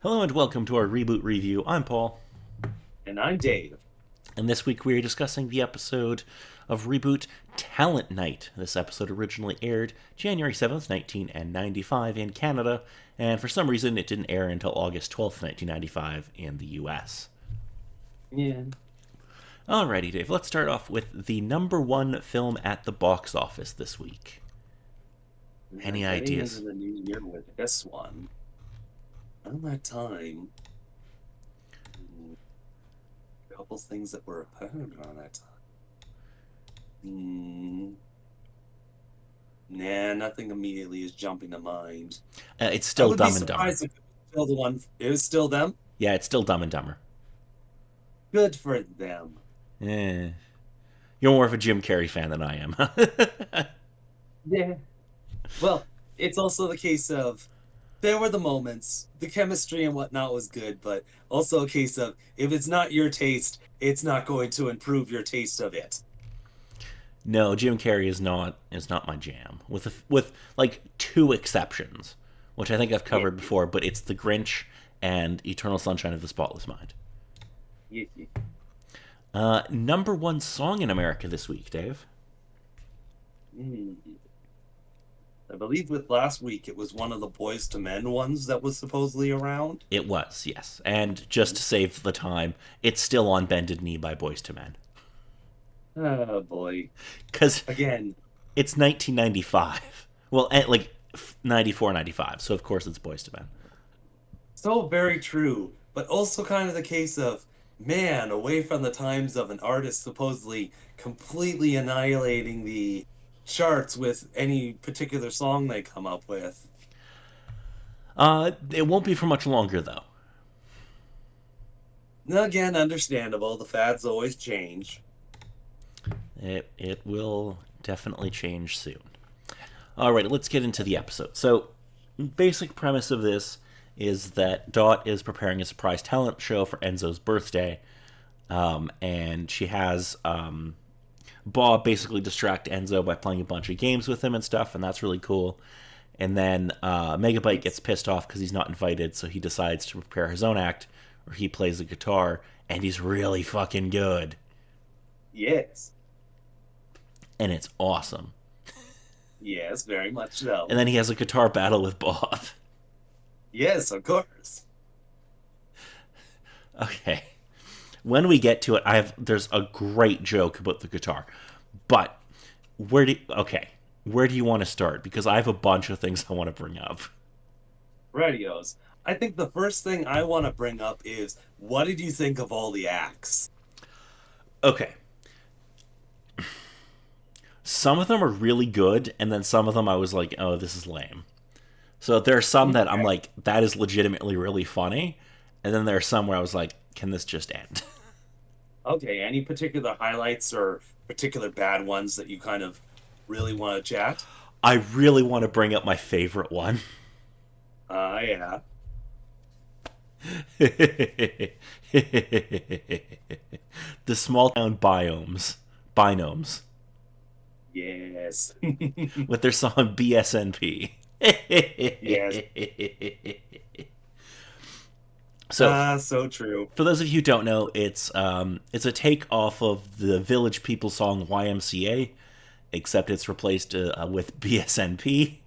Hello and welcome to our Reboot review. I'm Paul, And I'm Dave. and this week we are discussing the episode of Reboot Talent Night. This episode originally aired January 7th, 1995 in Canada, and for some reason it didn't air until August 12th, 1995 in the US. Yeah. Alrighty, Dave, let's start off with the number one film at the box office this week. We are Any getting into ideas? the new year with this one. Around that time, a couple things that were apparent around that time. Nah, nothing immediately is jumping to mind. It's I still would be Dumb and Dumber. surprised if it was still the one. It was still them. Yeah, it's still Dumb and Dumber. Good for them. Eh. You're more of a Jim Carrey fan than I am. Yeah. Well, it's also the case of there were the moments, the chemistry and whatnot was good, but also a case of if it's not your taste, it's not going to improve your taste of it. No, Jim Carrey is not my jam. With like two exceptions, which I think I've Yeah. covered before, but it's The Grinch and Eternal Sunshine of the Spotless Mind. Yeah, yeah. Number one song in America this week, Dave. Mm. I believe with last week it was one of the Boys to Men ones that was supposedly around. It was, yes. And just to save the time, it's still on Bended Knee by Boys to Men. Oh boy. Because Again, it's 1995. Well, like 94, 95. So of course it's Boys to Men. so very true, but also kind of the case of man, away from the times of an artist supposedly completely annihilating the charts with any particular song they come up with. It won't be for much longer, though. Again, understandable. The fads always change. It will definitely change soon. All right, let's get into the episode. So, basic premise of this is that Dot is preparing a surprise talent show for Enzo's birthday, and she has Bob basically distract Enzo by playing a bunch of games with him and stuff, and that's really cool. And then Megabyte gets pissed off because he's not invited, so he decides to prepare his own act where he plays the guitar, and he's really fucking good, Yes. and it's awesome. Yes, very much so. And then he has a guitar battle with Bob. Yes, of course. Okay. When we get to it, there's a great joke about the guitar. But where do you want to start? Because I have a bunch of things I want to bring up. Radios. I think the first thing I want to bring up is what did you think of all the acts? Okay. Some of them are really good, and then some of them I was like, oh, this is lame. So there are some that I'm Okay. like, that is legitimately really funny. And then there are some where I was like, can this just end? Okay, any particular highlights or particular bad ones that you kind of really want to chat? I really want to bring up my favorite one. Yeah. The small town binomes, Yes. with their song BSNP. Yes. So, So true. for those of you who don't know, it's a take off of the Village People song YMCA, except it's replaced with BSNP,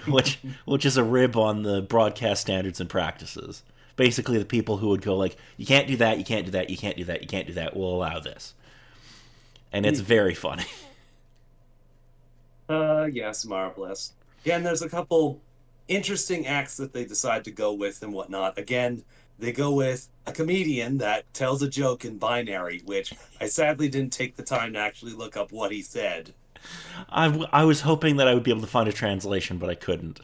which is a rib on the broadcast standards and practices. Basically, the people who would go like, "You can't do that, you can't do that, you can't do that, you can't do that. We'll allow this," and it's very funny. Yes, marvelous. Again, there's a couple interesting acts that they decide to go with and whatnot. Again, they go with a comedian that tells a joke in binary, which I sadly didn't take the time to actually look up what he said. I was hoping that I would be able to find a translation, but I couldn't.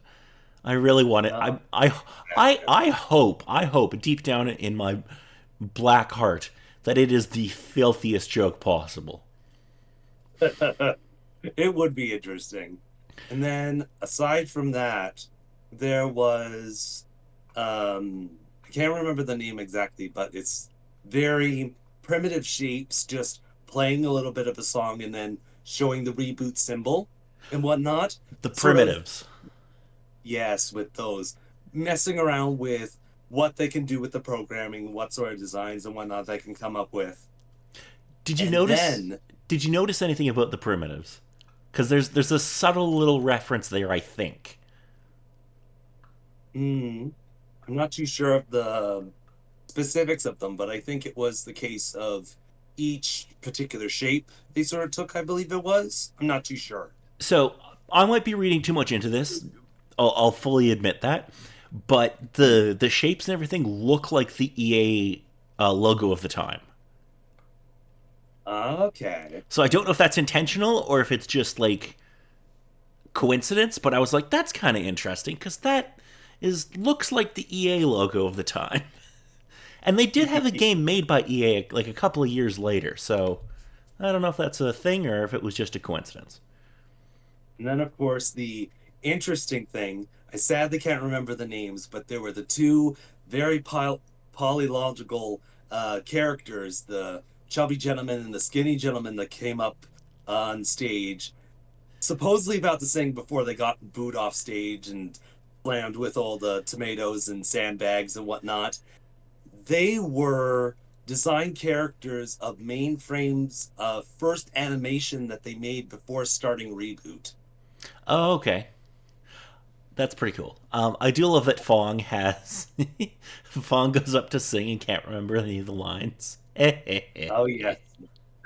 I really want it. Uh, I hope deep down in my black heart that it is the filthiest joke possible. it would be interesting. And then aside from that, there was I can't remember the name exactly, but it's very primitive shapes just playing a little bit of a song and then showing the reboot symbol and whatnot. The Sort of primitives. yes, with those. messing around with what they can do with the programming, what sort of designs and whatnot they can come up with. Did you And notice? then, Did you notice anything about the primitives? Because there's a subtle little reference there, I think. hmm, I'm not too sure of the specifics of them, but I think it was the case of each particular shape they sort of took, I believe it was. I'm not too sure. So I might be reading too much into this. I'll fully admit that. But the shapes and everything look like the EA logo of the time. Okay. So I don't know if that's intentional or if it's just like coincidence. But I was like, that's kind of interesting because that is looks like the EA logo of the time. And they did have a game made by EA like a couple of years later. So I don't know if that's a thing or if it was just a coincidence. And then, of course, the interesting thing, I sadly can't remember the names, but there were the two very polylogical characters, the chubby gentleman and the skinny gentleman that came up on stage, supposedly about to sing before they got booed off stage and slammed with all the tomatoes and sandbags and whatnot. They were design characters of Mainframe's first animation that they made before starting Reboot. Oh, okay. That's pretty cool. I do love that Fong has. Fong goes up to sing and can't remember any of the lines. Oh yes,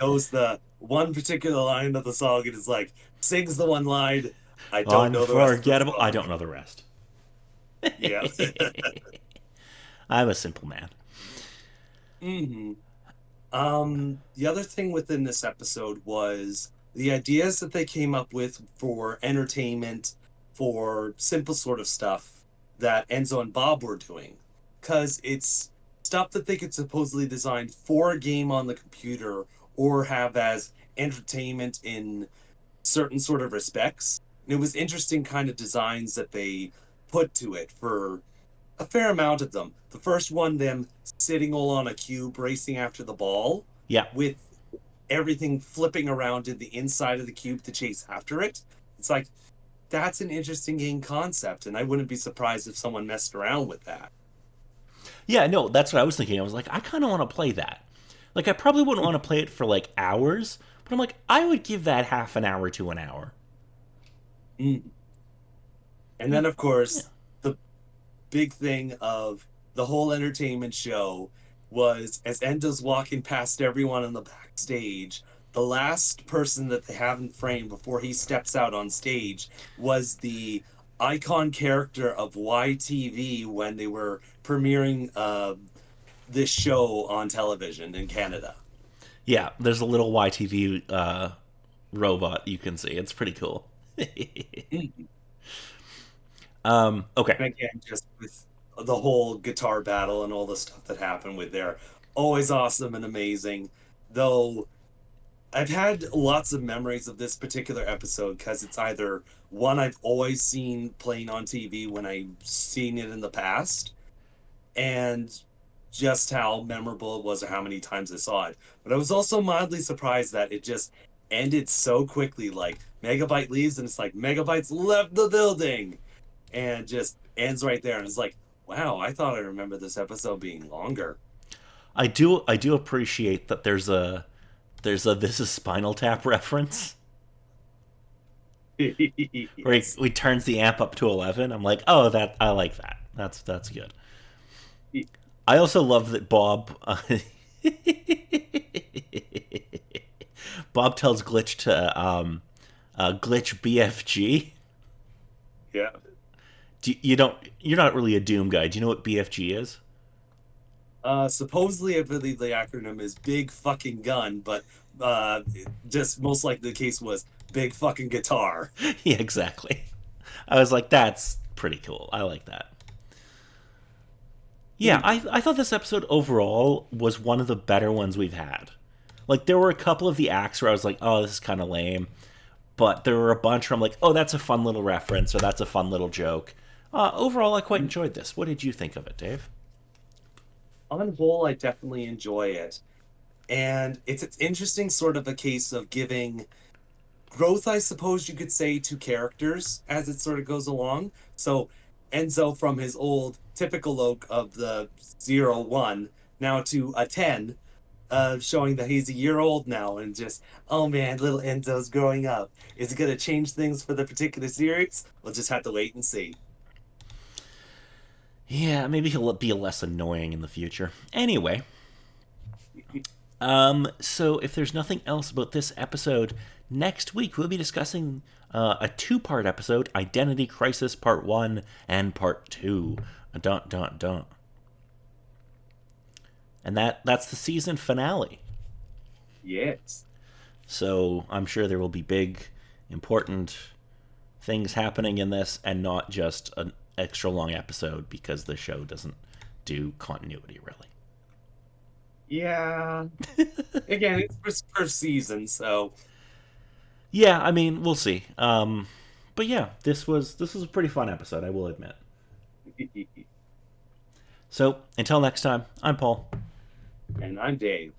knows the one particular line of the song. It is like sings the one line. I don't know the rest of the Unforgettable. I song. don't know the rest. Yeah. I'm a simple man. hmm the other thing within this episode was the ideas that they came up with for entertainment, for simple sort of stuff that Enzo and Bob were doing. Because it's stuff that they could supposedly design for a game on the computer or have as entertainment in certain sort of respects. And it was interesting kind of designs that they put to it for a fair amount of them. The first one, them sitting all on a cube, racing after the ball, Yeah. with everything flipping around in the inside of the cube to chase after it. It's like, that's an interesting game concept, and I wouldn't be surprised if someone messed around with that. Yeah, no, that's what I was thinking. I was like, I kind of want to play that. Like, I probably wouldn't want to play it for like hours, but I'm like, I would give that half an hour to an hour. Mm. And Yeah. then, of Yeah. course, the big thing of the whole entertainment show was as Endo's walking past everyone on the backstage, the last person that they have in frame before he steps out on stage was the icon character of YTV when they were premiering this show on television in Canada. Yeah, there's a little YTV robot you can see. It's pretty cool. Mm. Okay. And again, just with the whole guitar battle and all the stuff that happened with there, always awesome and amazing. Though I've had lots of memories of this particular episode because it's either one I've always seen playing on TV when I've seen it in the past, and just how memorable it was or how many times I saw it. But I was also mildly surprised that it just ended so quickly. Like Megabyte leaves and it's like Megabyte's left the building and just ends right there. And it's like, wow, I thought I remember this episode being longer. I do appreciate that there's a this is Spinal Tap reference where Yes. he turns the amp up to 11. I'm like, oh, that I like that. That's good. I also love that Bob. Bob tells Glitch to Glitch BFG. Yeah. You don't. You're not really a Doom guy. Do you know what BFG is? Supposedly, I believe the acronym is Big Fucking Gun, but just most likely the case was Big Fucking Guitar. Yeah, exactly. I was like, that's pretty cool. I like that. Yeah, Hmm. I thought this episode overall was one of the better ones we've had. Like, there were a couple of the acts where I was like, oh, this is kind of lame. But there were a bunch where I'm like, oh, that's a fun little reference or that's a fun little joke. Overall, I quite enjoyed this. What did you think of it, Dave? On whole, I definitely enjoy it. And it's interesting sort of a case of giving growth, I suppose you could say, to characters as it sort of goes along. So Enzo from his old typical look of the 0-1 now to a 10, showing that he's a year old now, and just, oh man, little Enzo's growing up. Is it going to change things for the particular series? We'll just have to wait and see. Yeah, maybe he'll be less annoying in the future. Anyway, so if there's nothing else about this episode, next week we'll be discussing a two-part episode, Identity Crisis Part 1 and Part 2. Dun, dun, dun. And that's the season finale. Yes. So I'm sure there will be big, important things happening in this, and not just an extra long episode, because the show doesn't do continuity really. Yeah. Again, it's first season, so Yeah, I mean, we'll see. But yeah, this was a pretty fun episode, I will admit. So until next time, I'm Paul. and I'm Dave.